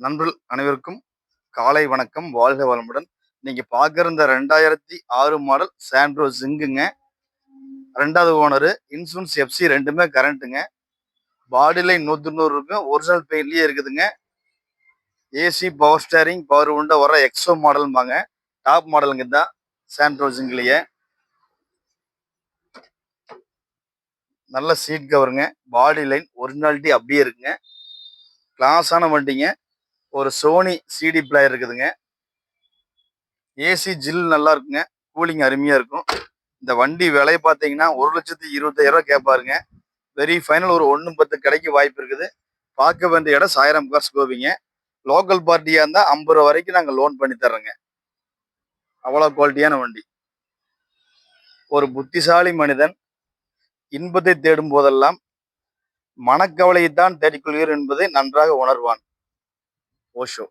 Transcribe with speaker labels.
Speaker 1: நண்பர்கள் அனைவருக்கும் காலை வணக்கம். வாழ்க வளமுடன். நீங்க பார்க்குற இந்த 2006 மாடல் சாண்ட்ரோ ஜிங்குங்க. 2வது ஓனரு. இன்சூரன்ஸ் எஃப்சி ரெண்டுமே கரண்ட்டுங்க. பாடி லைன் 100 இருக்கும். ஒரிஜினல் பெயிண்ட்லயே இருக்குதுங்க. AC, power steering, power window வர எக்ஸோ மாடல்பாங்க. டாப் மாடலுங்க தான் சாண்ட்ரோ ஜிங்க்லயே. நல்ல சீட் கவருங்க. பாடி லைன் ஒரிஜினாலிட்டி அப்படியே இருக்குங்க. கிளாஸான வண்டிங்க. ஒரு சோனி சிடி பிளேயர் இருக்குதுங்க. ஏசி ஜில் நல்லா இருக்குங்க. கூலிங் அருமையா இருக்கும். இந்த வண்டி விலை பார்த்தீங்கன்னா 1,25,000 கேட்பாருங்க. வெரி ஃபைனல் ஒரு 1,10 கிடைக்க வாய்ப்பு இருக்குது. பார்க்க வேண்டிய இடம் சாய்ராம் கார்ஸ் கோபிங்க. லோக்கல் பார்ட்டியா இருந்தா 50 ரூபா வரைக்கும் நாங்கள் லோன் பண்ணி தர்றோங்க. அவ்வளோ குவாலிட்டியான வண்டி. ஒரு புத்திசாலி மனிதன் இன்பத்தை தேடும் போதெல்லாம் மனக்கவலையைத்தான் தேடிக்கொள்கிறார் என்பதை நன்றாக உணர்வான். ஓஷோ.